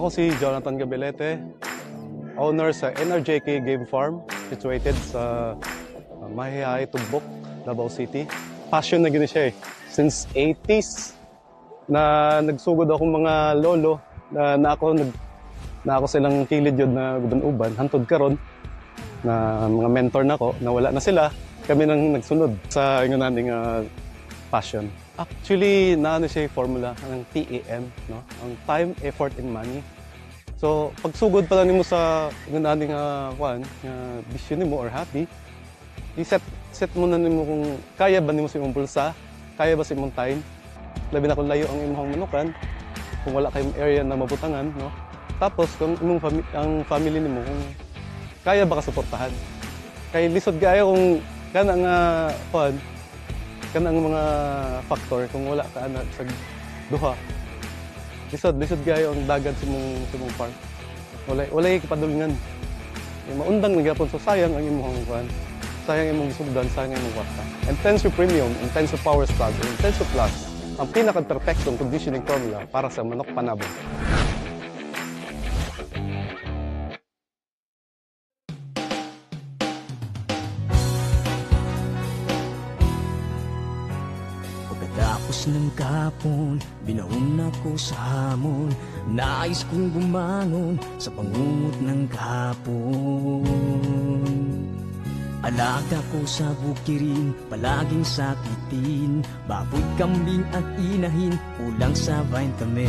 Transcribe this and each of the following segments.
Ako si Jonathan Gabelete, owner sa NRJK Game Farm, situated sa Mahihay, Tugbok, Davao City. Passion na gini siya eh. Since 80s na nagsugod akong mga lolo na ako silang kilid yun na uban hantod karon na mga mentor na ko, nawala na sila, kami nang nagsunod sa nating passion. Actually, naano siya yung formula ng TEM, no? Ang time, effort, and money. So, pagsugod pala nimo sa nating vision nimo or hobby, i-set mo na nimo kung kaya ba nimo sa imong pulsa, kaya ba sa imong time, labi na kung layo ang imong manukan, kung wala kayong area na mabutangan, no? Tapos, kung ang family nimo, kung kaya ba kasuportahan. Kaya lisod kaya kung kanang mga factor kung wala ka sa duha. Lisod gayo ang dagat sa mong farm. Wala ipadulngan. Maundang nagyapon so sayang ang imong sayang imong gisugdan, sayang imong kwarta. Intenso Premium, Intenso Power Plug, Intenso Plus, ang pinaka-perfectong conditioning formula para sa manok panabong. Pagkatapos ng kapon, binaon ako sa hamon. Nais kong bumangon sa pangungot ng kapon. Alaga ko sa bukirin, palaging sakitin. Baboy, kambing at inahin, ulang sa vitamins.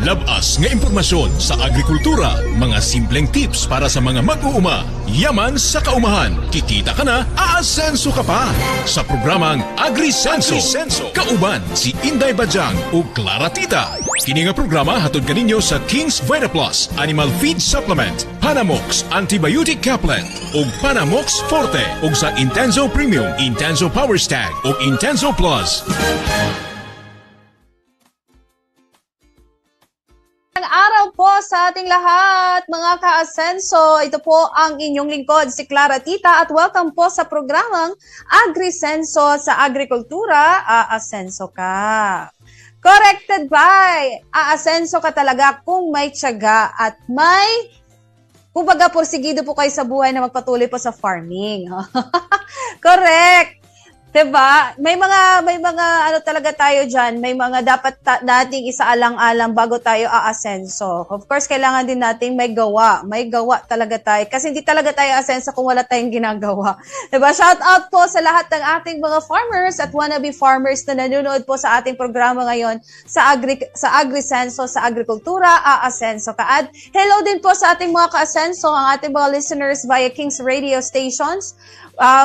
Labas nga impormasyon sa agrikultura, mga simpleng tips para sa mga mag-uuma. Yaman sa kaumahan, kikita ka na, aasenso ka pa. Sa programang AgriSenso, kauban si Inday Bajang o Clara Tita. Kini nga programa hatod kaninyo sa King's Vita Plus Animal Feed Supplement, Panamox Antibiotic Caplet ug Panamox Forte ug sa Intenso Premium, Intenso Power Stag ug Intenso Plus. Araw po sa ating lahat, mga ka-asenso. Ito po ang inyong lingkod, si Clara Tita, at welcome po sa programang AgriSenso sa Agrikultura, aasenso ka. Corrected by, aasenso ka talaga kung may tiyaga at may, kumbaga, porsigido po kayo sa buhay na magpatuloy po sa farming. Correct. Diba? May mga ano talaga tayo diyan, may mga dapat nating isaalang-alang bago tayo aasenso. Of course, kailangan din nating may gawa talaga tayo kasi hindi talaga tayo aasenso kung wala tayong ginagawa. Diba? Shout out po sa lahat ng ating mga farmers at wannabe farmers na nanonood po sa ating programa ngayon sa AgriSenso sa Agrikultura, aasenso ka. At hello din po sa ating mga ka-asenso, ang ating mga listeners via King's Radio stations.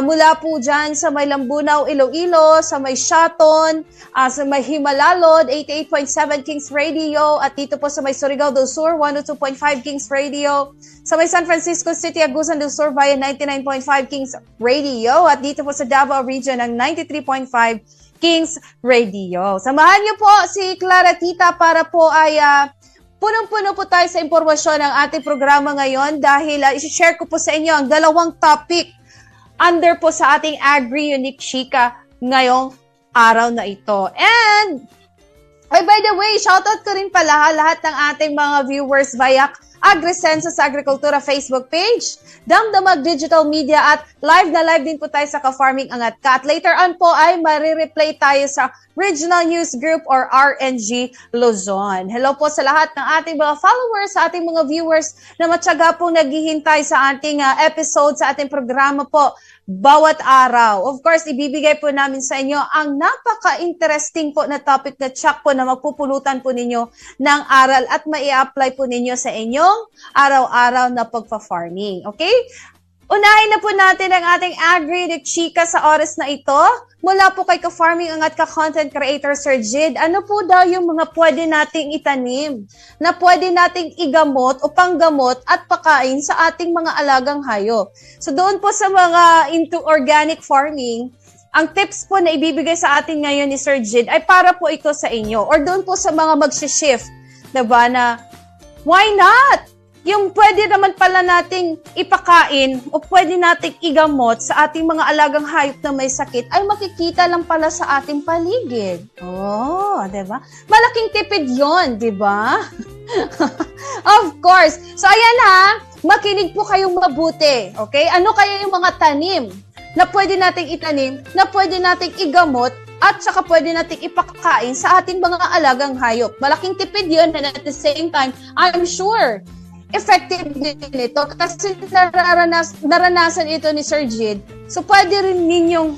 Mula po dyan sa may Lambunaw, Iloilo, sa may Shaton, sa may Himalalod, 88.7 Kings Radio, at dito po sa may Surigao del Sur, 102.5 Kings Radio, sa may San Francisco City, Agusan del Sur via 99.5 Kings Radio, at dito po sa Davao Region ang 93.5 Kings Radio. Samahan niyo po si Clara Tita para po ay punong-puno po tayo sa impormasyon ng ating programa ngayon dahil isi-share ko po sa inyo ang dalawang topic under po sa ating Agri-Unique Chika ngayong araw na ito. And, by the way, shoutout ko rin pala lahat ng ating mga viewers via AgriSenso sa Agrikultura Facebook page, Damdamag Digital Media, at live na live din po tayo sa Ka-Farming Angat Ka. At later on po ay marireplay tayo sa Regional News Group or RNG Luzon. Hello po sa lahat ng ating mga followers, sa ating mga viewers na matyaga pong naghihintay sa ating episode, sa ating programa po bawat araw. Of course, ibibigay po namin sa inyo ang napaka-interesting po na topic na tsak po na magpupulutan po ninyo ng aral at mai-apply po ninyo sa inyong araw-araw na pagpa-farming. Okay? Unahin na po natin ang ating Agri-Unique Chika sa oras na ito. Mula po kay Ka-Farming Angat Ka Content Creator Sir Jid, ano po daw yung mga pwede nating itanim na pwede nating igamot o panggamot at pakain sa ating mga alagang hayop? So doon po sa mga into organic farming, ang tips po na ibibigay sa atin ngayon ni Sir Jid ay para po ito sa inyo. Or doon po sa mga magsishift, diba, na why not? yung pwede naman pala nating ipakain o pwede nating igamot sa ating mga alagang hayop na may sakit ay makikita lang pala sa ating paligid. Oh, 'di ba? Malaking tipid 'yon, 'di ba? Of course. So ayan ha, makinig po kayong mabuti. Okay? Ano kaya yung mga tanim na pwede nating itanim, na pwede nating igamot, at saka pwede nating ipakain sa ating mga alagang hayop. Malaking tipid 'yon, and at the same time, I'm sure effective din ito kasi naranasan ito ni Sir Jid. So pwede rin ninyong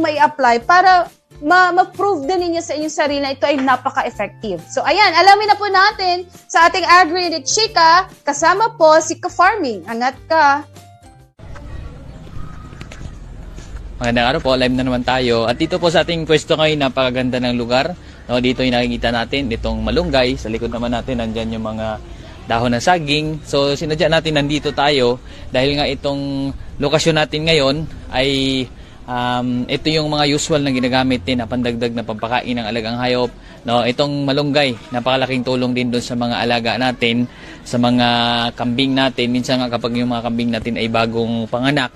may apply para ma-prove din ninyo sa inyong sarili na ito ay napaka-effective. So ayan, alamin na po natin sa ating Agri with Chika, kasama po si Ka-Farming. Angat ka! Magandang araw po, live na naman tayo. At dito po sa ating pwesto ngayon, napakaganda ng lugar. No, dito yung nakikita natin, itong malunggay. Sa likod naman natin, nandyan yung mga dahon ng saging. So sinadya natin nandito tayo dahil nga itong lokasyon natin ngayon ay ito yung mga usual na ginagamit din na pandagdag na pampakain ng alagang hayop. No, itong malunggay, napakalaking tulong din doon sa mga alaga natin, sa mga kambing natin. Minsan nga kapag yung mga kambing natin ay bagong panganak,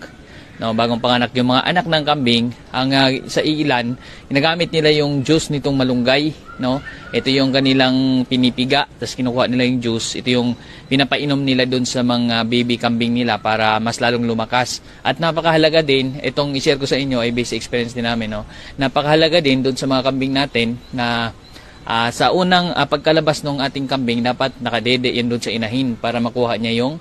no, bagong panganak yung mga anak ng kambing, ang sa ilan, ginagamit nila yung juice nitong malunggay, no? Ito yung kanilang pinipiga, tapos kinukuha nila yung juice. Ito yung pinapainom nila doon sa mga baby kambing nila para mas lalong lumakas. At napakahalaga din, itong i-share ko sa inyo ay basic experience din namin, no? Napakahalaga din doon sa mga kambing natin na sa unang pagkalabas ng ating kambing, dapat nakadede yan doon sa inahin para makuha niya yung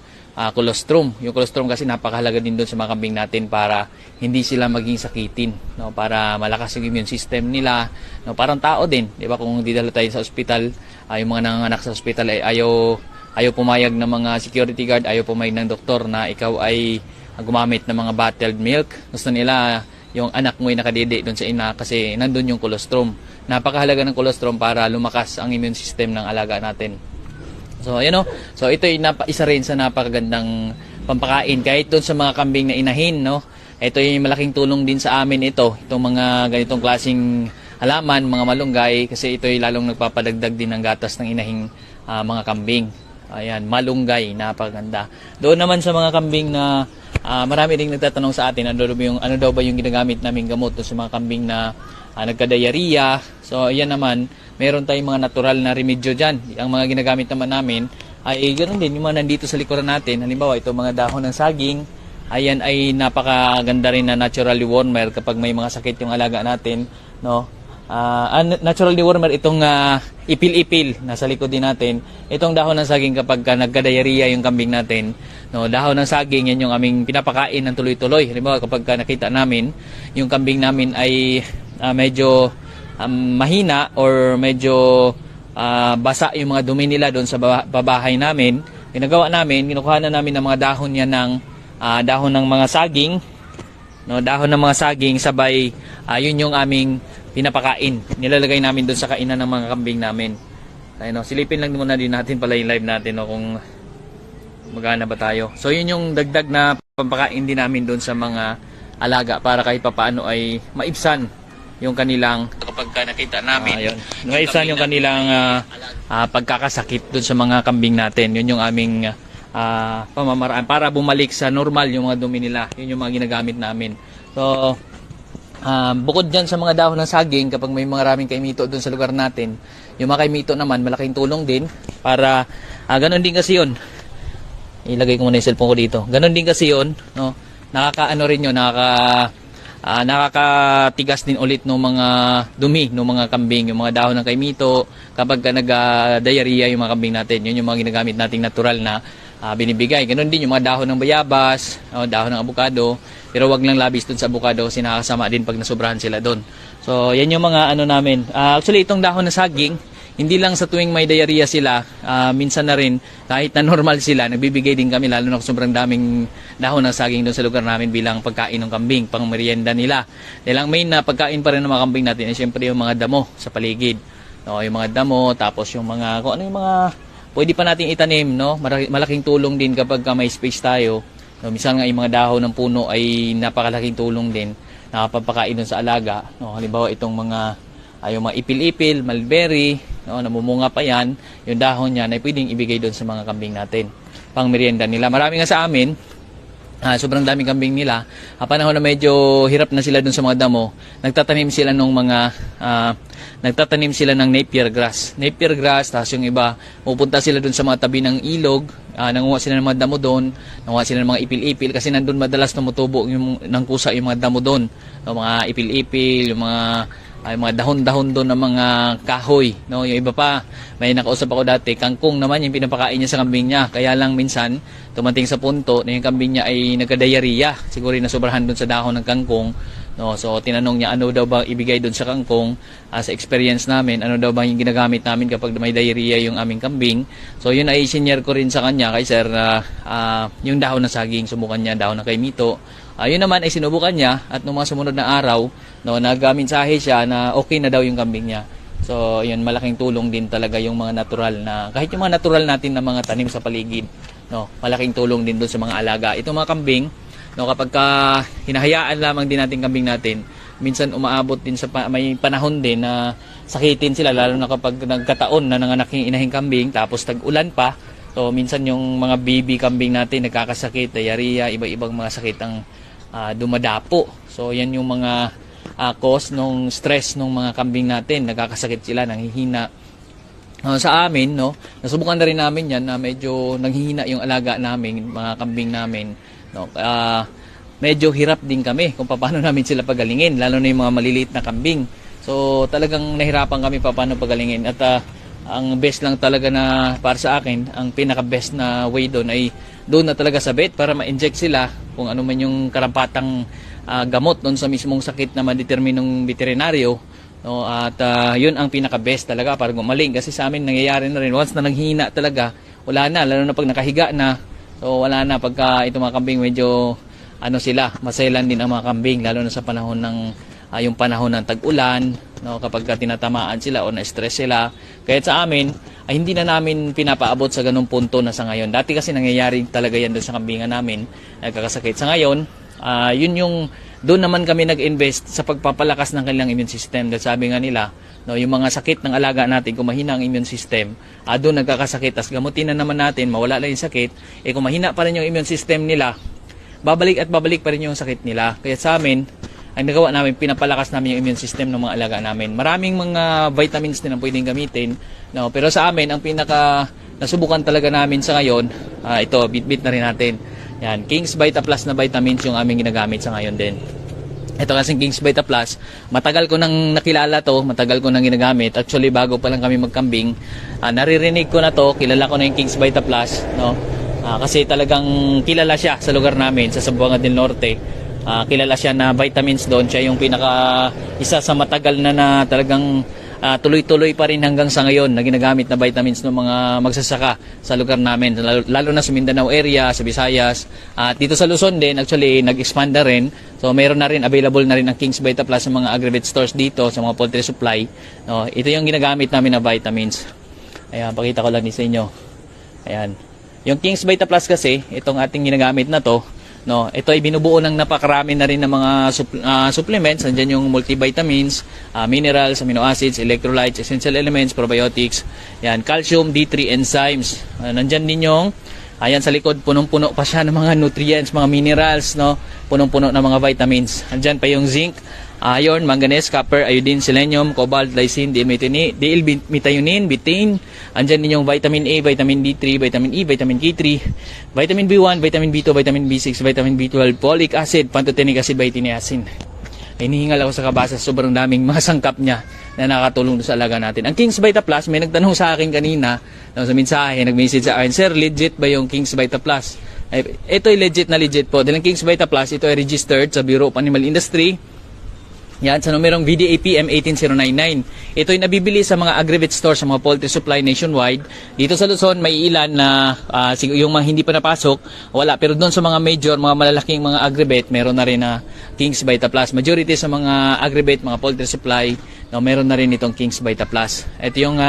colostrum. Yung colostrum kasi napakahalaga din doon sa mga kambing natin para hindi sila maging sakitin, no? Para malakas yung immune system nila, no? Parang tao din, di ba? Kung didala tayo sa ospital, yung mga nanganak sa ospital ay ayaw pumayag ng mga security guard, ayaw pumayag ng doktor na ikaw ay gumamit ng mga bottled milk. Gusto nila yung anak mo ay nakadede doon sa ina kasi nandun yung colostrum. Napakahalaga ng colostrum para lumakas ang immune system ng alaga natin. So, So, ito ay isa rin sa napakagandang pampakain. Kahit doon sa mga kambing na inahin, no? Ito yung malaking tulong din sa amin ito. Itong mga ganitong klaseng halaman, mga malunggay, kasi ito ay lalong nagpapadagdag din ng gatas ng inahing mga kambing. Ayan, malunggay, napakaganda. Doon naman sa mga kambing na marami ring nagtatanong sa atin, ano daw ba yung ginagamit naming gamot doon sa mga kambing na nagka-diarrhea. So, ayan naman, meron tayong mga natural na remedyo dyan. Ang mga ginagamit naman namin ay ganoon din, yung mga nandito sa likuran natin. Halimbawa, ito mga dahon ng saging. Ayan ay napakaganda rin na natural dewormer kapag may mga sakit yung alaga natin. No? Natural dewormer, itong ipil-ipil na sa likod din natin. Itong dahon ng saging kapag nagka-diarrhea yung kambing natin. No, dahon ng saging, yan yung aming pinapakain ng tuloy-tuloy. Halimbawa, kapag nakita namin, yung kambing namin ay medyo mahina or medyo basa yung mga dumi nila doon sa babahay namin, ginagawa namin, kinukuha na namin ng mga dahon yan ng dahon ng mga saging, no, dahon ng mga saging, sabay yun yung aming pinapakain. Nilalagay namin doon sa kainan ng mga kambing namin. Ayun, no, silipin lang muna din natin pala yung live natin, no, kung magana ba tayo. So yun yung dagdag na pampakain din namin doon sa mga alaga para kahit papaano ay maibsan yung kanilang, kapag nakita namin, maibsan yung kanilang pagkakasakit doon sa mga kambing natin. Yun yung aming pamamaraan para bumalik sa normal yung mga dumi nila. Yun yung mga ginagamit namin. So bukod dyan sa mga dahon ng saging, kapag may mga maraming kaimito doon sa lugar natin, yung mga kaimito naman malaking tulong din para ganon din kasi yun. Ilagay ko muna yung cellphone ko dito. Ganon din kasi yun, no? Nakakaano rin yun, nakakatigas din ulit ng mga dumi ng mga kambing, yung mga dahon ng kaimito kapag nag-diarrhea yung mga kambing natin. Yun yung mga ginagamit nating natural na binibigay. Ganon din yung mga dahon ng bayabas, dahon ng abukado, pero wag lang labis dun sa abukado kasi nakakasama din pag nasobrahan sila dun. So yan yung mga ano namin. Actually itong dahon ng saging, hindi lang sa tuwing may diarrhea sila, minsan na rin kahit na normal sila, nagbibigay din kami lalo na kung sobrang daming dahon ng saging doon sa lugar namin bilang pagkain ng kambing, pang merienda nila. Dahil ang main na pagkain pa rin ng mga kambing natin ay siyempre yung mga damo sa paligid. No, yung mga damo, tapos yung mga, kung ano yung mga pwede pa natin itanim, no? Malaking tulong din kapag may space tayo. No, minsan nga yung mga dahon ng puno ay napakalaking tulong din, nakapagpakain doon sa alaga. No, halimbawa itong mga yung mga ipil-ipil, mulberry, no, namumunga pa yan, yung dahon niya ay pwedeng ibigay doon sa mga kambing natin, pang merienda nila. Marami nga sa amin, sobrang daming kambing nila. Panahon na medyo hirap na sila dun sa mga damo, nagtatanim sila ng napier grass. Napier grass, tapos yung iba, pupunta sila dun sa mga tabi ng ilog, nanguha sila ng mga damo doon, nanguha sila ng mga ipil-ipil, kasi nandun madalas tumutubo ng kusa yung mga damo doon. Mga ipil-ipil, yung mga dahon-dahon doon ng mga kahoy, no? Yung iba pa, may nakausap ako dati, kangkong naman yung pinapakain niya sa kambing niya. Kaya lang minsan tumating sa punto na yung kambing niya ay nagka-diarrhea, siguro na sobrahan doon sa dahon ng kangkong, no? So tinanong niya ano daw ba ibigay doon sa kangkong. Sa experience namin, ano daw ba yung ginagamit namin kapag may diarrhea yung aming kambing. So yun ay senior ko rin sa kanya kay sir, yung dahon ng saging, subukan niya dahon ng kaimito. Yun naman ay sinubukan niya, at nung mga sumunod na araw, no, nagmensahe siya na okay na daw yung kambing niya. So yun, malaking tulong din talaga yung mga natural na, kahit yung mga natural natin na mga tanim sa paligid, no, malaking tulong din doon sa mga alaga. Itong mga kambing, no, kapag hinahayaan lamang din natin kambing natin, minsan umaabot din sa may panahon din na sakitin sila, lalo na kapag nagkataon na nanganak yung inahing kambing tapos tag-ulan pa. So minsan yung mga baby kambing natin nagkakasakit, diarrhea, iba-ibang mga sakit ang dumadapo. So yan yung mga cause nung stress nung mga kambing natin, nagkakasakit sila, nanghihina. Sa amin, no, nasubukan na rin namin yan na medyo nanghihina yung alaga namin, mga kambing namin, no. Medyo hirap din kami kung paano namin sila pagalingin, lalo na yung mga maliliit na kambing. So talagang nahirapan kami paano pagalingin, at ang best lang talaga na para sa akin, ang pinaka best na way doon ay doon na talaga sa vet para ma-inject sila kung ano man yung karampatang gamot doon sa mismong sakit na ma-determine ng veterinaryo, no? At yun ang pinaka best talaga para gumaling, kasi sa amin nangyayari na rin once na naghihina talaga, wala na, lalo na pag nakahiga na. So wala na, pagka itong mga kambing medyo sila, masailan din ang mga kambing, lalo na sa panahon ng yung panahon ng tag-ulan, no, kapag tinatamaan sila o na-stress sila. Kaya sa amin ay hindi na namin pinapaabot sa ganung punto na sa ngayon. Dati kasi nangyayari talaga yan doon sa kambingan namin, nagkakasakit. Sa ngayon, yun yung doon naman kami nag-invest sa pagpapalakas ng kanilang immune system. Dahil sabi nga nila, no, yung mga sakit ng alaga natin, kung mahina ang immune system, doon nagkakasakit, tas gamutin na naman natin, mawala lang yung sakit. Kung mahina pa rin yung immune system nila, babalik at babalik pa rin yung sakit nila. Kaya sa amin, ang nagawa namin, pinapalakas namin yung immune system ng mga alaga namin. Maraming mga vitamins din ang pwedeng gamitin, no? Pero sa amin, ang pinaka nasubukan talaga namin sa ngayon, ito, bit-bit na rin natin. Yan, King's Vita Plus na vitamins yung aming ginagamit sa ngayon din. Ito kasing King's Vita Plus, matagal ko nang nakilala to, matagal ko nang ginagamit. Actually, bago pa lang kami magkambing, naririnig ko na to, kilala ko na yung King's Vita Plus, no? Kasi talagang kilala siya sa lugar namin, sa Zamboanga del Norte. Kilala siya na vitamins doon. Siya yung isa sa matagal na talagang tuloy-tuloy pa rin hanggang sa ngayon na ginagamit na vitamins ng mga magsasaka sa lugar namin, lalo na sa Mindanao area, sa Visayas, at dito sa Luzon din. Actually nag-expand na rin, so meron na rin, available na rin ang King's Vita Plus sa mga aggregate stores dito, sa mga poultry supply, no? Ito yung ginagamit namin na vitamins. Ayan, pakita ko lang din sa inyo. Ayan, yung King's Vita Plus kasi, itong ating ginagamit na to, no, ito ay binubuo ng napakarami na rin ng mga supplements. Nandiyan yung multivitamins, minerals, amino acids, electrolytes, essential elements, probiotics, yan, calcium, D3 enzymes. Nandiyan din yung ayan sa likod, punong-puno pa siya ng mga nutrients, mga minerals, no, punong-puno ng mga vitamins. Nandiyan pa yung zinc, iron, manganese, copper, iodine, selenium, cobalt, lysine, D-methionine, betaine. Andyan din yung vitamin A, vitamin D3, vitamin E, vitamin K3, vitamin B1, vitamin B2, vitamin B6, vitamin B12, folic acid, pantothenic acid, vitamin. Hinihingal ako sa kabasa, sobrang daming mga sangkap niya na nakatulong sa alaga natin. Ang King's Vita Plus, may nagtanong sa akin kanina, sa mensahe, nag-message sa akin, "Sir, legit ba yung King's Vita Plus?" Ito ay legit na legit po. Dahil ang King's Vita Plus, ito ay registered sa Bureau of Animal Industry. Yan, sa numerong VDAPM 18099. Ito ay nabibili sa mga aggregate stores, sa mga poultry supply nationwide. Dito sa Luzon, may ilan na yung mga hindi pa napasok, wala. Pero doon sa mga major, mga malalaking mga aggregate, meron na rin na King's Vita Plus. Majority sa mga aggregate, mga poultry supply, no, meron na rin itong King's Vita Plus. Ito yung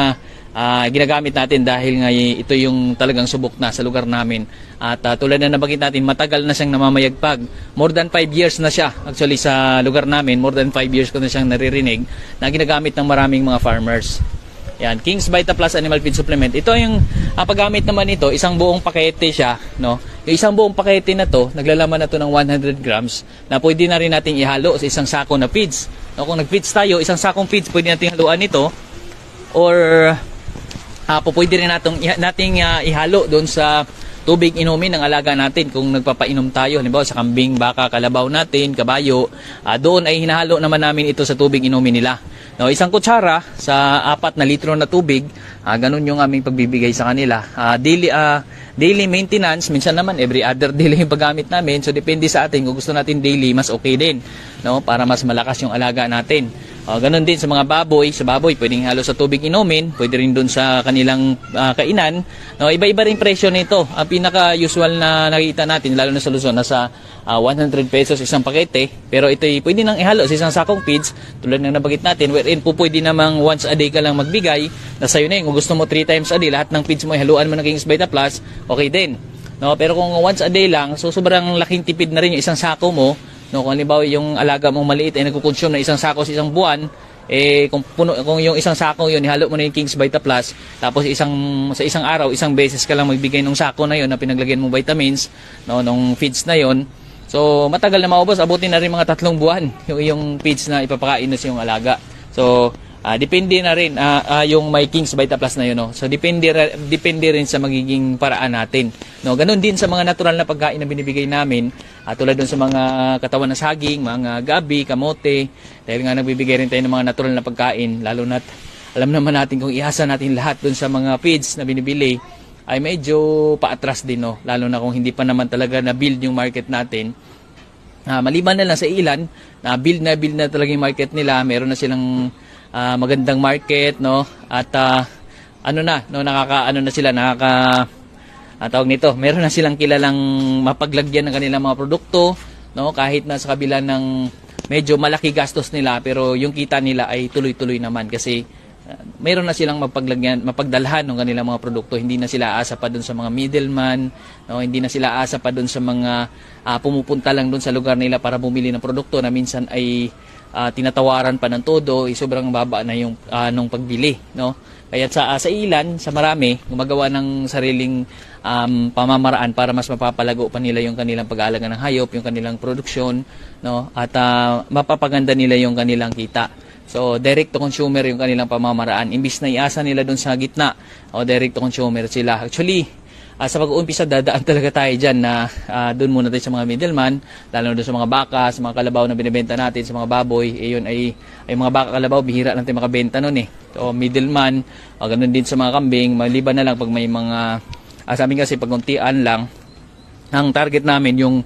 ginagamit natin dahil nga ito yung talagang subok na sa lugar namin. At tulad na nabanggit natin, matagal na siyang namamayagpag. More than 5 years na siya. Actually sa lugar namin, more than 5 years ko na siyang naririnig na ginagamit ng maraming mga farmers. Yan, King's Vita Plus Animal Feed Supplement. Ito yung paggamit naman nito, isang buong pakete siya, no? Yung isang buong pakete na to, naglalaman na to ng 100 grams na pwede na rin nating ihalo sa isang sako na feeds. No, kung nag-feeds tayo, isang sakong feeds pwede nating haluan nito or pwede rin nating ihalo doon sa tubig inumin ng alaga natin kung nagpapainom tayo, halimbawa sa kambing, baka, kalabaw natin, kabayo, doon ay hinahalo naman namin ito sa tubig inumin nila. No, isang kutsara sa 4 na litro na tubig, ganun yung aming pagbibigay sa kanila. Daily maintenance, minsan naman every other day lang yung paggamit namin, so depende sa atin, kung gusto natin daily, mas okay din, no, para mas malakas yung alaga natin. Ganun din sa mga baboy. Sa baboy, pwedeng halo sa tubig inumin, pwede rin dun sa kanilang kainan. No, iba-iba rin presyo nito. Ang pinaka-usual na nakikita natin, lalo na sa Luzon, nasa 100 pesos isang pakete. Pero ito pwede nang ihalo sa isang sakong feeds, tulad ng nabagit natin, wherein pwede namang once a day ka lang magbigay, na sa'yo na yun. Kung gusto mo 3 times a day, lahat ng feeds mo ihaluan mo ng King's Vita Plus, okay din. No, pero kung once a day lang, so sobrang laking tipid na rin yung isang sako mo. No, kung halimbawa yung alaga mong maliit ay nagko-consume na isang sako sa isang buwan, kung yung isang sako yun, ihalo mo na yung King's Vita Plus, tapos sa isang araw, isang beses ka lang magbigay ng sako na yun na pinaglagyan mong vitamins, no, nung feeds na yun. So, matagal na maubos, abutin na rin mga 3 buwan yung feeds na ipapakain na sa iyong alaga. So, depende na rin yung may King's Vita Plus na yun, no? So depende rin sa magiging paraan natin, no? Ganun din sa mga natural na pagkain na binibigay namin, tulad dun sa mga katawan na saging, mga gabi, kamote, dahil nga nagbibigay rin tayo ng mga natural na pagkain, lalo na't alam naman natin kung iasa natin lahat dun sa mga feeds na binibili ay medyo paatras din, no? Lalo na kung hindi pa naman talaga na-build yung market natin. Maliban na lang sa ilan, na-build na talaga yung market nila, meron na silang magandang market, no, at tawag nito, meron na silang kilalang mapaglagyan ng kanilang mga produkto, no, kahit na sa kabila ng medyo malaki gastos nila, pero yung kita nila ay tuloy-tuloy naman kasi meron na silang mapagdalhan ng kanilang mga produkto. Hindi na sila asa pa dun sa mga middleman, no, hindi na sila asa pa dun sa mga pumupunta lang dun sa lugar nila para bumili ng produkto na minsan ay tinatawaran pa ng todo, sobrang baba na yung nung pagbili, no. Kaya sa ilan, sa marami, gumagawa ng sariling pamamaraan para mas mapapalago pa nila yung kanilang pag-aalaga ng hayop, yung kanilang produksyon, no, at mapapaganda nila yung kanilang kita. So, direct to consumer yung kanilang pamamaraan. Imbis na iasa nila doon sa gitna, direct to consumer sila. Actually, sa pag-uumpisa, dadaan talaga tayo dyan na doon muna tayo sa mga middleman, lalo na doon sa mga baka, sa mga kalabaw na binibenta natin, sa mga baboy. Yun ay mga baka, kalabaw, bihira natin makabenta nun eh. So, middleman, ganun din sa mga kambing, maliban na lang pag may mga, sabi kasi pag untian lang, ang target namin yung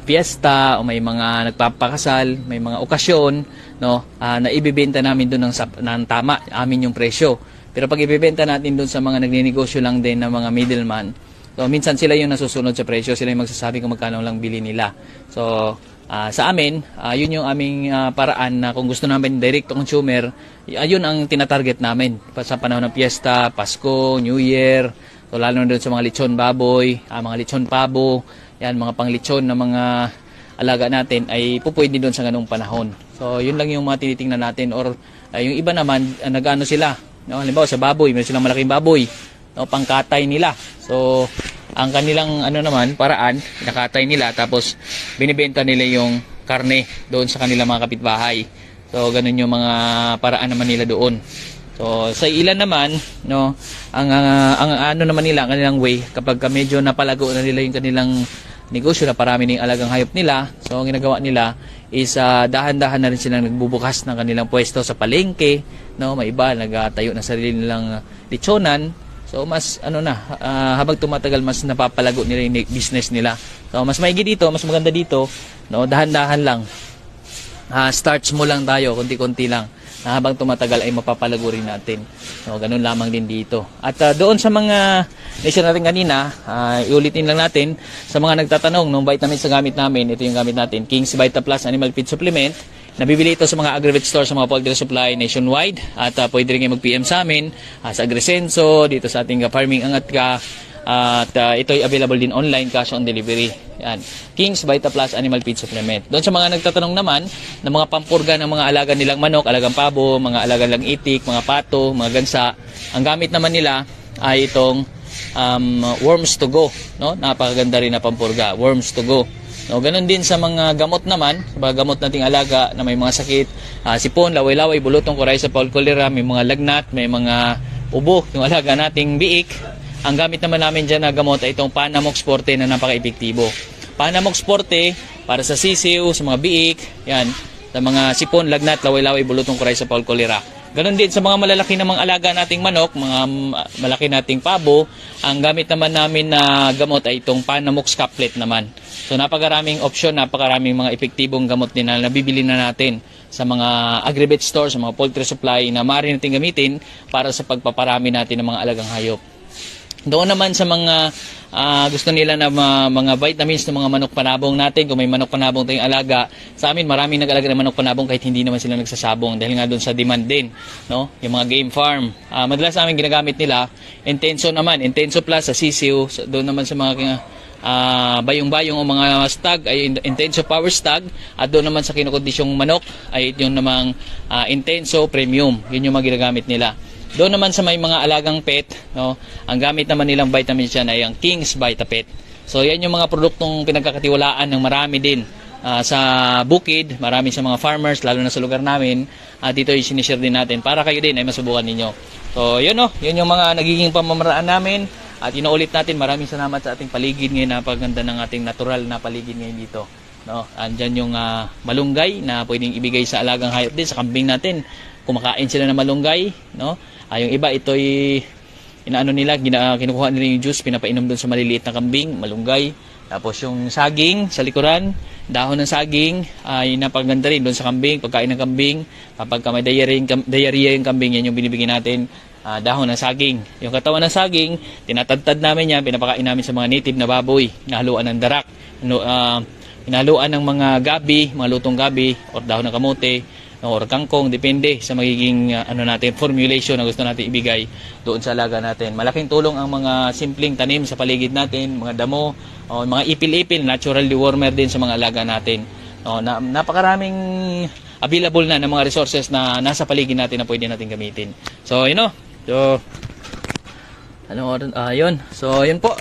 piyesta o may mga nagpapakasal, may mga okasyon, no, na ibibenta namin doon ng tama, amin yung presyo. Pero pag ibibenta natin doon sa mga nagninegosyo lang din ng mga middleman, so minsan sila yung nasusunod sa presyo, sila yung magsasabi kung magkano lang bili nila. So sa amin, yun yung aming paraan na kung gusto namin direct to consumer, yun ang tinatarget namin sa panahon ng piyesta, Pasko, New Year. So lalo na doon sa mga lechon baboy, mga lechon pabo, yan, mga panglechon na mga alaga natin ay pupwede doon sa ganung panahon. So yun lang yung mga tinitingnan natin, or yung iba naman nag-ano sila, no, halimbawa sa baboy, may silang malaking baboy, no, pangkatay nila. So ang kanilang naman paraan, nakatay nila tapos binibenta nila yung karne doon sa kanilang mga kapitbahay. So ganun yung mga paraan naman nila doon. So sa ilan naman, no, ang naman nila, ang kanilang way, kapag medyo napalago na nila yung kanilang negosyo, na parami ng alagang hayop nila, so ang ginagawa nila is dahan-dahan na rin silang nagbubukas ng kanilang pwesto sa palengke, no, may iba nagtayo ng sarili nilang lechonan. So mas habang tumatagal mas napapalago nila yung business nila. So mas maigi dito, mas maganda dito, no, dahan-dahan lang. Start small lang tayo, konti-konti lang. Habang tumatagal ay mapapalago rin natin. So, ganun lamang din dito. At doon sa mga nation natin kanina, iulitin lang natin sa mga nagtatanong ng vitamins na gamit namin. Ito yung gamit natin, King's Vita Plus Animal Feed Supplement. Nabibili ito sa mga agri-vet store, sa mga poultry supply nationwide. At pwede rin kayo mag-PM sa amin, sa Agrisenso, dito sa ating Farming Angat Ka At ito'y available din online, cash on delivery. Yan. King's Vita Plus Animal Feed Supplement. Doon sa mga nagtatanong naman ng mga pampurga ng mga alaga nilang manok, alagang pabo, mga alaga lang itik, mga pato, mga gansa, ang gamit naman nila ay itong Worms to Go, no? Napakaganda rin na pampurga, Worms to Go. No, ganun din sa mga gamot naman, sa mga gamot nating alaga na may mga sakit, sipon, laway-laway, bulutong, coryza, fowl cholera, may mga lagnat, may mga ubo, yung alaga nating biik. Ang gamit naman namin dyan na gamot ay itong Panamox Forte na napaka-epektibo. Panamox Forte para sa sisiw, sa mga biik, yan, sa mga sipon, lagnat, laway-laway, bulutong, coryza, fowl cholera. Ganon din sa mga malalaki na mga alaga nating manok, mga malaki nating pabo, ang gamit naman namin na gamot ay itong Panamox Caplet naman. So napakaraming option, napakaraming mga epektibong gamot din na nabibili na natin sa mga agri-vet store, sa mga poultry supply na maaari natin gamitin para sa pagpaparami natin ng mga alagang hayop. Doon naman sa mga gusto nila na mga vitamins ng mga manok panabong natin, kung may manok panabong tayong alaga, sa amin maraming nag-alaga ng manok panabong kahit hindi naman sila nagsasabong dahil nga doon sa demand din, no? Yung mga game farm. Madalas namin ginagamit nila, Intenso naman, Intenso Plus sa sisiw, doon naman sa mga bayong-bayong o mga stag ay Intenso Power Stag, at doon naman sa kinukondisyong manok ay yun namang Intenso Premium. Yun yung mga ginagamit nila. Doon naman sa may mga alagang pet, no, ang gamit naman nilang vitamins dyan ay ang King's Vita Pet. So yan yung mga produktong pinagkakatiwalaan ng marami din sa bukid, marami sa mga farmers, lalo na sa lugar namin. Dito ay sinishare din natin para kayo din ay masubukan ninyo. So yun, no, yun yung mga nagiging pamamaraan namin. At inuulit natin, maraming salamat sa ating paligid ngayon, napaganda ng ating natural na paligid ngayon dito. No, andyan yung malunggay na pwedeng ibigay sa alagang hayop din, sa kambing natin. Kumakain sila ng malunggay, no? Yung iba, ito'y inaano nila, kinukuha nila yung juice, pinapainom doon sa maliliit na kambing, malunggay. Tapos yung saging sa likuran, dahon ng saging, ay napaganda rin doon sa kambing, pagkain ng kambing. Kapag may diarrhea yung kambing, yan yung binibigyan natin, dahon ng saging. Yung katawan ng saging, tinatadtad namin yan, pinapakain namin sa mga native na baboy, nahaluan ng darak, inahaluan ng mga gabi, mga lutong gabi, or dahon ng kamote, or kangkong, depende sa magiging formulation na gusto natin ibigay doon sa alaga natin. Malaking tulong ang mga simpleng tanim sa paligid natin, mga damo, o mga ipil-ipil, natural dewormer din sa mga alaga natin. Napakaraming available na ng mga resources na nasa paligid natin na pwede natin gamitin. So, yun po.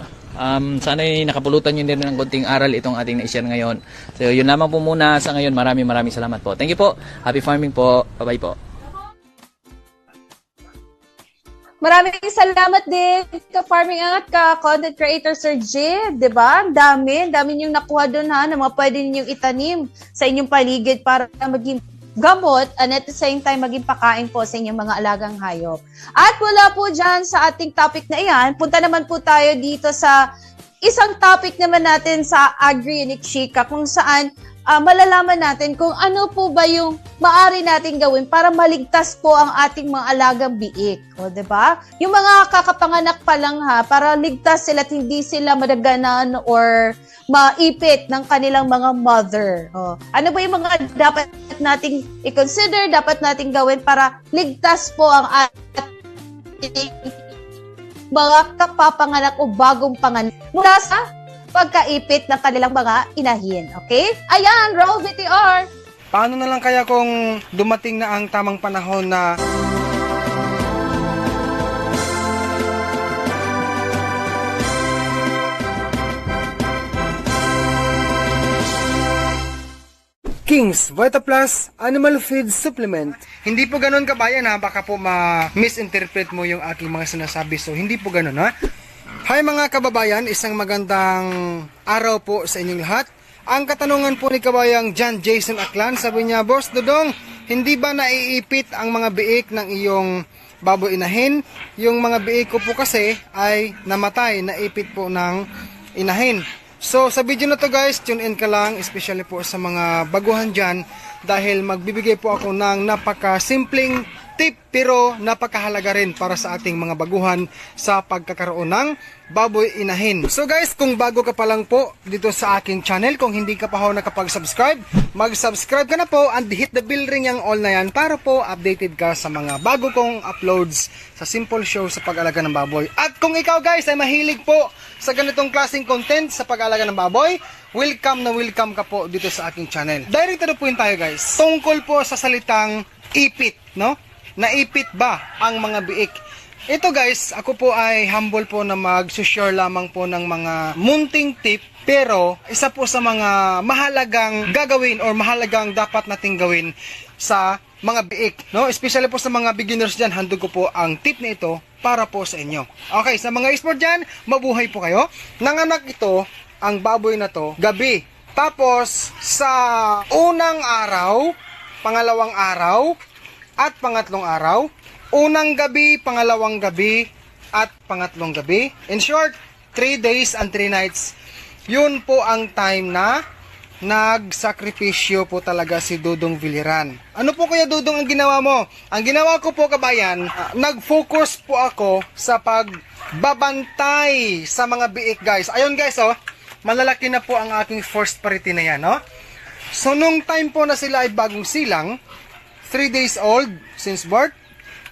Sana ay nakapulutan nyo din ng konting aral itong ating na-share ngayon. So yun lamang po muna sa ngayon. Maraming salamat po. Thank you po. Happy farming po. Bye-bye po. Maraming salamat din ka-farming at ka-content creator Sir J. Diba? Ang dami yung nakuha doon na mga pwede ninyong itanim sa inyong paligid para maging gamot and at the same time maging pakain po sa inyong mga alagang hayop. At wala po dyan sa ating topic na iyan, punta naman po tayo dito sa isang topic naman natin sa Agri-Unique Chika kung saan malalaman natin kung ano po ba yung maaari natin gawin para maligtas po ang ating mga alagang biik. O, diba? Yung mga kakapanganak pa lang para ligtas sila at hindi sila madaganan or maipit ng kanilang mga mother. O, ano ba yung mga dapat nating i-consider, dapat nating gawin para ligtas po ang ating mga kapapanganak o bagong panganak mula sa pagkaipit ng kanilang mga inahin. Okay? Ayan, roll VTR! Paano na lang kaya kung dumating na ang tamang panahon na King's Vita Plus Animal Feed Supplement. Hindi po ganun kabayan baka po ma-misinterpret mo yung aking mga sinasabi. So hindi po ganun Hi mga kababayan, isang magandang araw po sa inyong lahat. Ang katanungan po ni kabayang John Jason Aklan, sabi niya, Boss Dodong, hindi ba naiipit ang mga biik ng iyong baboy inahin? Yung mga biik ko po kasi ay namatay, naipit po ng inahin. So sa video na to guys, tune in ka lang, especially po sa mga baguhan dyan, dahil magbibigay po ako ng napaka-simpleng tip pero napakahalaga rin para sa ating mga baguhan sa pagkakaroon ng baboy inahin. So guys, kung bago ka pa lang po dito sa aking channel, kung hindi ka pa ho nakapag-subscribe, mag-subscribe ka na po and hit the bell ring yung all na yan para po updated ka sa mga bago kong uploads sa Simple Show sa pag-alaga ng baboy. At kung ikaw guys ay mahilig po sa ganitong klaseng content sa pag-alaga ng baboy, welcome na welcome ka po dito sa aking channel. Direct to the point tayo guys. Tungkol po sa salitang ipit, no? Naipit ba ang mga biik? Ito guys, ako po ay humble po na mag-share lamang po ng mga munting tip, pero isa po sa mga mahalagang gagawin or mahalagang dapat nating gawin sa mga biik, no? Especially po sa mga beginners dyan, handog ko po ang tip na ito para po sa inyo. Okay, sa mga expert dyan, mabuhay po kayo. Nanganak ito, ang baboy na to, gabi. Tapos, sa unang araw, pangalawang araw, at pangatlong araw, unang gabi, pangalawang gabi, at pangatlong gabi. In short, 3 days and 3 nights. Yun po ang time na nagsakripisyo po talaga si Dudong Viliran. Ano po kaya Dudong ang ginawa mo? Ang ginawa ko po kabayan, nag-focus po ako sa pagbabantay sa mga biik guys. Ayun guys oh, malalaki na po ang aking first parity na yan, no? So nung time po na sila ay bagong silang, 3 days old since birth,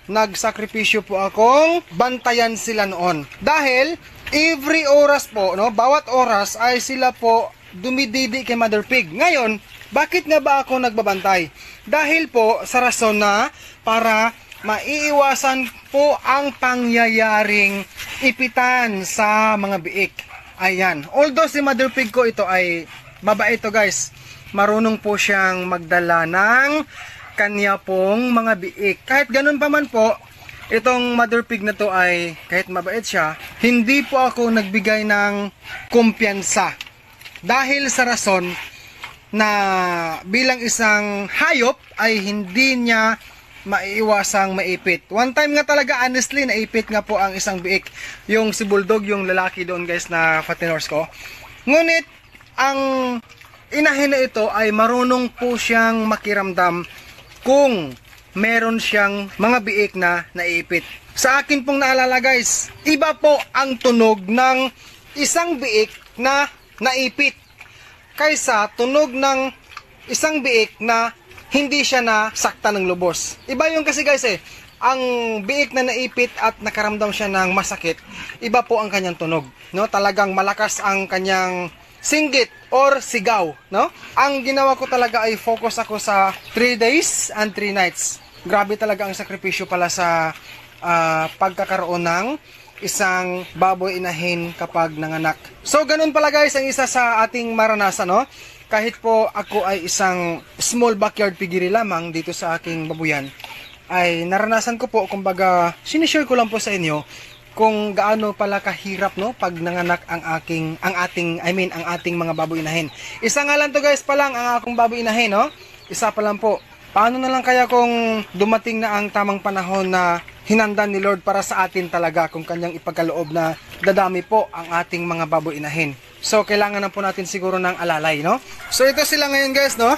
nagsakripisyo po akong bantayan sila noon. Dahil every oras po, no, bawat oras ay sila po dumididi kay Mother Pig. Ngayon, bakit nga ba ako nagbabantay? Dahil po sa rason na para maiiwasan po ang pangyayaring ipitan sa mga biik. Ayan. Although si Mother Pig ko ito ay mabait to guys. Marunong po siyang magdala ng kanya pong mga biik. Kahit ganun pa man po, itong Mother Pig na to ay, kahit mabait siya, hindi po ako nagbigay ng kumpiyansa. Dahil sa rason na bilang isang hayop ay hindi niya maiiwasang maipit. One time nga talaga, honestly, naipit nga po ang isang biik. Yung si Bulldog, yung lalaki doon guys na Fatinors ko. Ngunit, ang inahin na ito ay marunong po siyang makiramdam kung meron siyang mga biik na naipit. Sa akin pong naalala guys, iba po ang tunog ng isang biik na naipit kaysa tunog ng isang biik na hindi siya nasakta ng lubos. Iba yung kasi guys ang biik na naipit at nakaramdam siya ng masakit, iba po ang kanyang tunog, no? Talagang malakas ang kanyang singgit or sigaw, no? Ang ginawa ko talaga ay focus ako sa 3 days and 3 nights. Grabe talaga ang sakripisyo pala sa pagkakaroon ng isang baboy inahin kapag nanganak. So ganun pala guys ang isa sa ating maranasan, no? Kahit po ako ay isang small backyard piggery lamang dito sa aking babuyan, ay naranasan ko po, kumbaga sinishare ko lang po sa inyo kung gaano pala kahirap, no, pag nanganak ang ating mga baboy inahin. Isa nga lang to guys pa lang ang akong baboy inahin, no? Isa pa lang po. Paano na lang kaya kung dumating na ang tamang panahon na hinanda ni Lord para sa atin talaga, kung kanyang ipagkaloob na dadami po ang ating mga baboy inahin. So kailangan na po natin siguro ng alalay, no? So ito sila ngayon guys, no?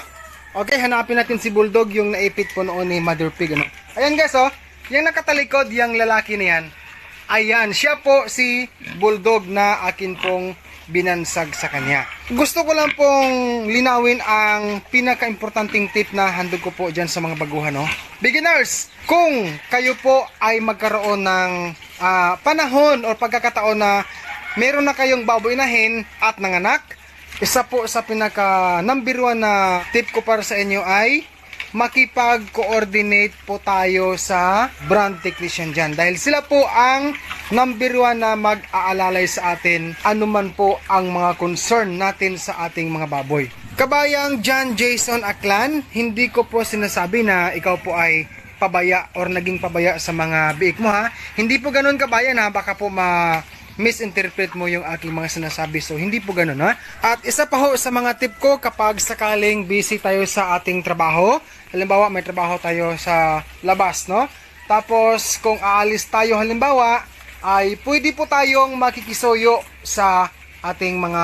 Okay, hanapin natin si Bulldog, yung naipit po noon ni Mother Pig, ano? Ayan guys, oh. Yung nakatalikod, yung lalaki na yan. Ayan, siya po si Bulldog na akin pong binansag sa kanya. Gusto ko lang pong linawin ang pinaka-importanting tip na handog ko po dyan sa mga baguhan, no? Beginners, kung kayo po ay magkaroon ng panahon o pagkakataon na meron na kayong baboy inahin at nanganak, isa po sa pinaka number 1 na tip ko para sa inyo ay makipag-coordinate po tayo sa brand technician dyan. Dahil sila po ang number 1 na mag-aalalay sa atin anuman po ang mga concern natin sa ating mga baboy. Kabayang John Jason Aklan, hindi ko po sinasabi na ikaw po ay pabaya or naging pabaya sa mga biik mo, ha. Hindi po ganun kabayan, ha. Baka po misinterpret mo yung aking mga sinasabi. So, hindi po ganun, ha. At isa pa ho sa mga tip ko kapag sakaling busy tayo sa ating trabaho. Halimbawa, may trabaho tayo sa labas, no? Tapos, kung aalis tayo halimbawa, ay pwede po tayong makikisuyo sa ating mga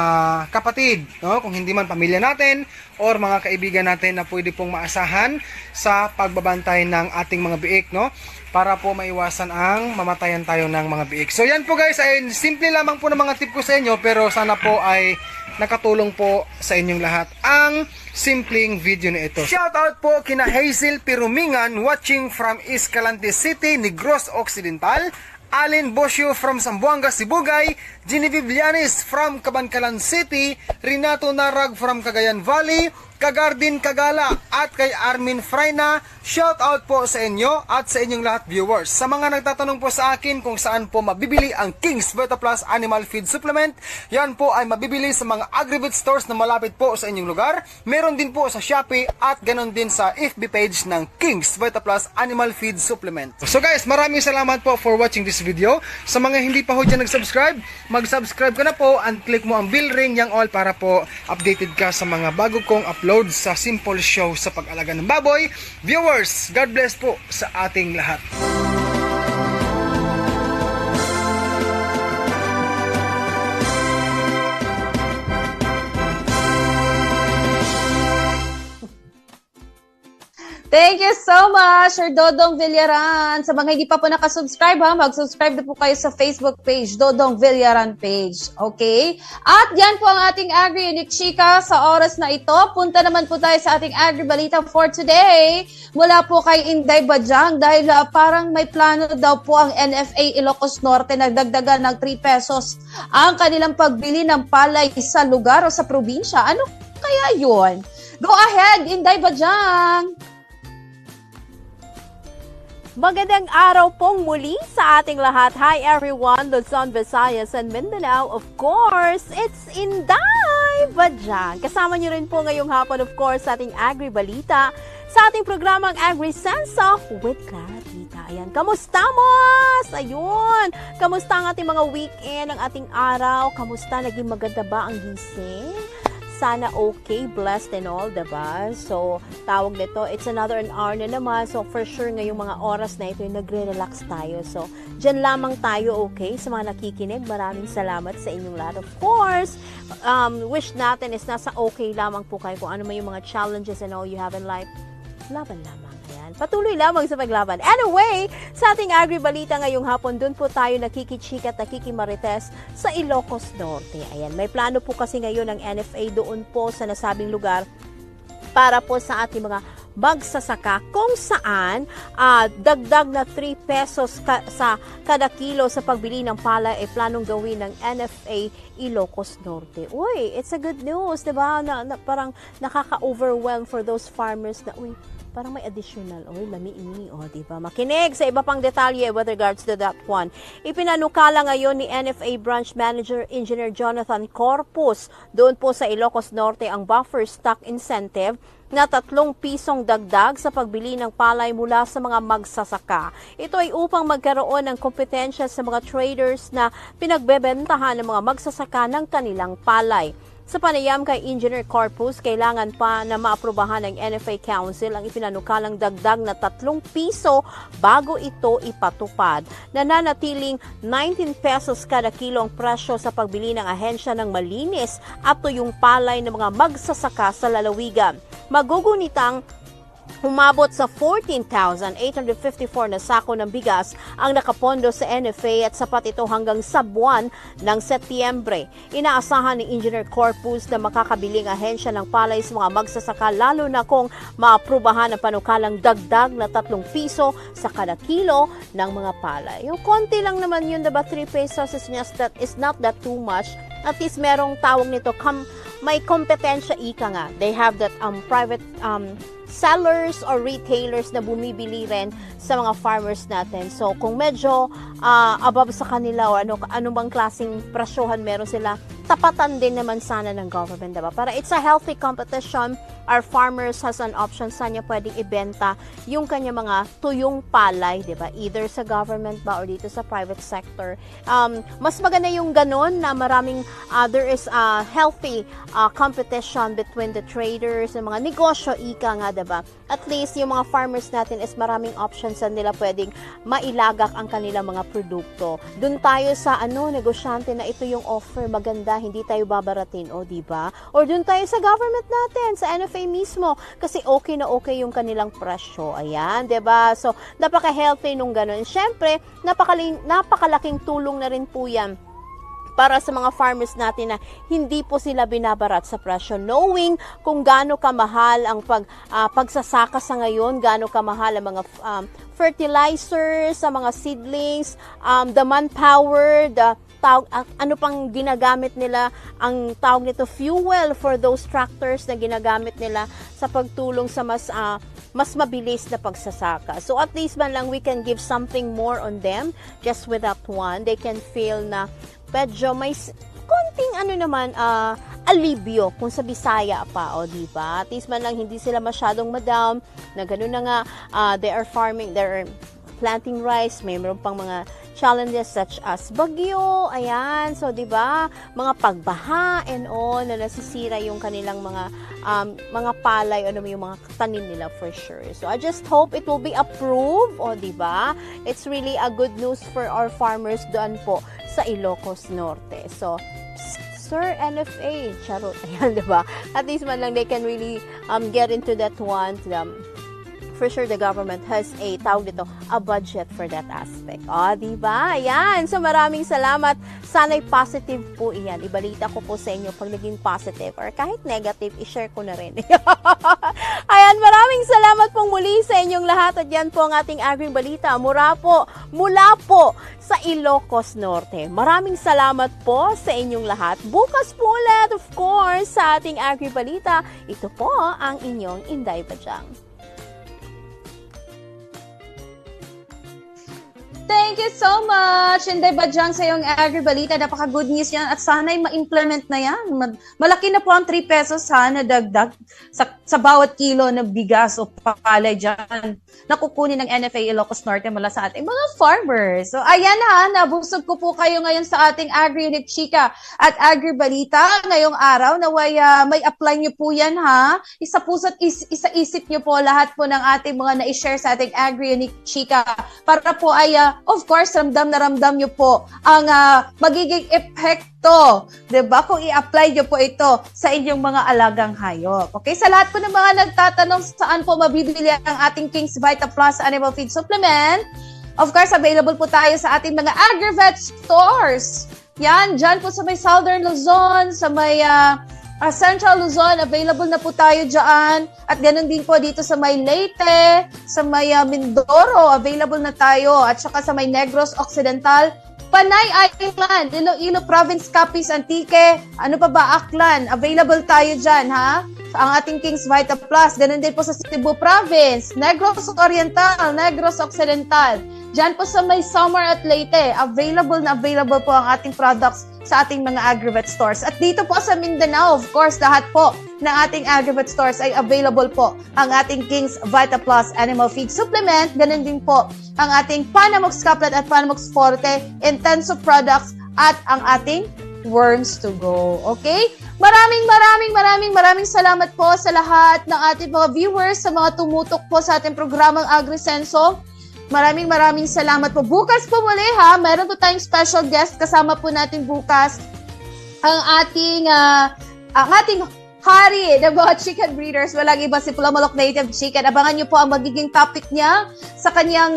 kapatid, no? Kung hindi man pamilya natin or mga kaibigan natin na pwede pong maasahan sa pagbabantay ng ating mga biik, no? Para po maiwasan ang mamatayan tayo ng mga biik. So yan po guys, ay simple lamang po ng mga tip ko sa inyo, pero sana po ay nakatulong po sa inyong lahat ang simpleng video na ito. Shoutout po kina Hazel Pirumingan watching from Escalante City, Negros Occidental, Alin Bosio from Zamboanga, Sibugay, Genevieve Llanes from Cabancalan City, Renato Narag from Cagayan Valley, Kagardin Kagala at kay Armin Frayna. Shout out po sa inyo at sa inyong lahat viewers. Sa mga nagtatanong po sa akin kung saan po mabibili ang King's Vita Plus Animal Feed Supplement, yan po ay mabibili sa mga Agribit stores na malapit po sa inyong lugar. Meron din po sa Shopee at ganon din sa FB page ng King's Vita Plus Animal Feed Supplement. So guys, maraming salamat po for watching this video. Sa mga hindi pa ho dyan nag-subscribe, mag-subscribe ka na po and click mo ang bell ring yang all para po updated ka sa mga bago kong upload sa Simple Show sa pag-alaga ng baboy. Viewers, God bless po sa ating lahat. Thank you so much, Sir Dodong Villaran. Sa mga hindi pa po nakasubscribe, mag-subscribe na po kayo sa Facebook page, Dodong Villaran page. Okay? At yan po ang ating Agri Unique Chika sa oras na ito. Punta naman po tayo sa ating Agri Balita for today. Mula po kay Inday Bajang dahil parang may plano daw po ang NFA Ilocos Norte na dagdagan ng 3 pesos ang kanilang pagbili ng palay sa lugar o sa probinsya. Ano kaya yun? Go ahead, Inday Bajang! Magandang araw pong muli sa ating lahat. Hi everyone, Luzon, Visayas, and Mindanao. Of course, it's Inday Bajang. Kasama niyo rin po ngayong hapon, of course, sa ating Agri Balita sa ating programang Agri Senso with Clara Tita. Ayan, kamusta mos? Ayun, kamusta ang ating mga weekend, ang ating araw? Kamusta? Naging maganda ba ang gising? Sana okay, blessed and all, diba? So, tawag nito, it's another an hour na naman. So, for sure, ngayong mga oras na ito, nagre-relax tayo. So, dyan lamang tayo, okay? Sa mga nakikinig, maraming salamat sa inyong lahat. Of course, wish natin is nasa okay lamang po kayo kung ano man yung mga challenges and all you have in life. Laban lamang. Ayan. Patuloy lamang sa paglaban. Anyway, sa ating Agri Balita ngayong hapon, dun po tayo nakikichika at nakikimarites sa Ilocos Norte. Ayan, may plano po kasi ngayon ng NFA doon po sa nasabing lugar para po sa ating mga magsasaka kung saan dagdag na 3 pesos sa kada kilo sa pagbili ng palay ay planong gawin ng NFA Ilocos Norte. Uy, it's a good news, diba? Parang nakaka-overwhelm for those farmers na, uy, parang may additional, lami-ini, diba? Makinig sa iba pang detalye with regards to that one. Ipinanukala ngayon ni NFA Branch Manager Engineer Jonathan Corpus doon po sa Ilocos Norte ang buffer stock incentive na 3 pisong dagdag sa pagbili ng palay mula sa mga magsasaka. Ito ay upang magkaroon ng kompetensya sa mga traders na pinagbebentahan ng mga magsasaka ng kanilang palay. Sa panayam kay Engineer Corpus, kailangan pa na maaprubahan ng NFA Council ang ipinanukalang dagdag na 3 piso bago ito ipatupad. Nananatiling 19 pesos kada kilo ang presyo sa pagbili ng ahensya ng malinis at tuyong palay ng mga magsasaka sa lalawigan. Magugunitang humabot sa 14,854 na sako ng bigas ang nakapondo sa NFA at sapat ito hanggang sa buwan ng Setyembre. Inaasahan ni Engineer Corpus na makakabiling ahensya ng palay sa mga magsasaka lalo na kung maaprubahan ang panukalang dagdag na 3 piso sa kada kilo ng mga palay. Yung konti lang naman yun, diba? 3 pesos is not that too much. At least merong tawag nito, may kompetensya ika nga. They have that private sellers or retailers na bumibili rin sa mga farmers natin. So, kung medyo above sa kanila o ano bang klaseng presyohan meron sila, tapatan din naman sana ng government, diba? Para it's a healthy competition. Our farmers has an option saan niya pwedeng ibenta yung kanya mga tuyong palay, diba? Either sa government ba or dito sa private sector. Mas maganda yung ganun na maraming there is a healthy competition between the traders and mga negosyo, ika nga, diba? At least yung mga farmers natin is maraming options na nila pwedeng mailagak ang kanilang mga produkto. Doon tayo sa negosyante na ito yung offer, maganda wala, hindi tayo babaratin, o di ba? Or dun tayo sa government natin, sa NFA mismo, kasi okay na okay yung kanilang presyo. Ayan, di ba? So, napaka-healthy nung ganun. Siyempre, napakalaking tulong na rin po yan para sa mga farmers natin na hindi po sila binabarat sa presyo, knowing kung gaano kamahal ang pagsasaka sa ngayon, gaano kamahal ang mga fertilizers, sa mga seedlings, the manpower, ano pang ginagamit nila, ang tawag nito fuel for those tractors na ginagamit nila sa pagtulong sa mas mabilis na pagsasaka. So at least man lang we can give something more on them just with that one. They can feel na medyo may konting alibyo kung sa Bisaya pa, o di ba? At least man lang hindi sila masyadong ma-down na gano'n na nga, they are planting rice, mayroon pang mga challenges such as bagyo, ayan, so di ba, mga pagbaha and all, na nasisira yung kanilang mga palay, yung mga tanim nila for sure. So I just hope it will be approved, o di ba? It's really a good news for our farmers doon po sa Ilocos Norte. So, Sir NFA, charot, ayan, di ba? At least man lang they can really get into that one. For sure, the government has a budget for that aspect. O, di ba? Ayan. So, maraming salamat. Sana'y positive po iyan. Ibalita ko po sa inyo pag naging positive or kahit negative, i-share ko na rin. Ayan, maraming salamat pong muli sa inyong lahat. At yan po ang ating Agri-Balita mula po sa Ilocos Norte. Maraming salamat po sa inyong lahat. Bukas po ulit, of course, sa ating Agri-Balita. Ito po ang inyong Inday Bajang. Thank you so much, Inday Bajang, sa iyong Agri-Balita. Napaka-good news yan at sana'y ma-implement na yan. Malaki na po ang 3 pesos na dagdag sa bawat kilo na bigas o palay dyan na kukunin ng NFA Ilocos Norte mula sa ating mga farmers. So ayan nabusog ko po kayo ngayon sa ating Agri-Unit Chika at Agri-Balita ngayong araw. Naway may apply nyo po yan isa-isip nyo po lahat po ng ating mga na-share sa ating Agri-Unit Chika para po ay of course, ramdam na ramdam nyo po ang magiging epekto, diba? Kung i-apply nyo po ito sa inyong mga alagang hayop. Okay? Sa lahat po ng mga nagtatanong saan po mabibili ang ating King's Vita Plus Animal Feed Supplement, of course, available po tayo sa ating mga Agri-Vet stores. Yan, dyan po sa may Southern Luzon, sa may Central Luzon, available na po tayo dyan. At ganun din po dito sa may Leyte, sa may Mindoro, available na tayo. At saka sa may Negros Occidental, Panay Island, Iloilo Province, Capiz, Antique, ano pa ba, Aklan, available tayo dyan, ang ating King's Vita Plus. Ganun din po sa Cebu Province, Negros Oriental, Negros Occidental. Diyan po sa may Samar at Leyte, available po ang ating products sa ating mga Agri-Vet stores. At dito po sa Mindanao, of course, lahat po ng ating Agri-Vet stores ay available po ang ating King's Vita Plus Animal Feed Supplement. Ganun din po ang ating Panamox Caplet at Panamox Forte, Intenso products at ang ating Worms to Go. Okay? Maraming salamat po sa lahat ng ating mga viewers, sa mga tumutok po sa ating programang AgriSenso. Maraming salamat po. Bukas po muli meron po tayong special guest. Kasama po natin bukas ang ating hari ng mga chicken breeders. Walang iba, si Pulamalok Native Chicken. Abangan niyo po ang magiging topic niya sa kanyang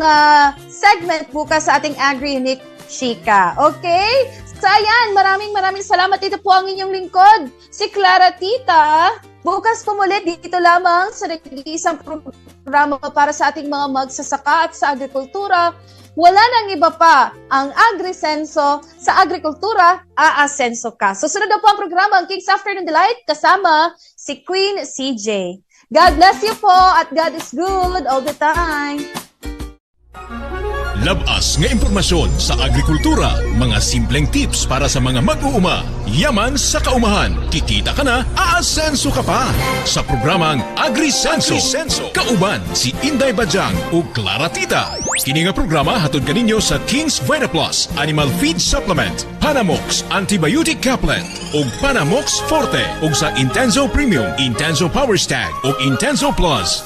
segment bukas sa ating Agri-Unit Chika. Okay? So ayan, maraming salamat. Ito po ang inyong lingkod, si Clara Tita. Bukas po muli dito lamang sa nag-iisang programa para sa ating mga magsasaka at sa agrikultura. Wala nang iba pa ang AgriSenso sa agrikultura, aasenso ka. Susunod na po ang programa, ang King's Afternoon Delight, kasama si Queen CJ. God bless you po at God is good all the time. Labas nga impormasyon sa agrikultura, mga simpleng tips para sa mga mag-uuma. Yaman sa kaumahan, kikita ka na, aasenso ka pa. Sa programang AgriSenso, kauban si Inday Bajang o Clara Tita. Kini nga programa hatod kaninyo sa King's Vita Plus Animal Feed Supplement, Panamox Antibiotic Caplet o Panamox Forte o sa Intenso Premium, Intenso Power Stag o Intenso Plus.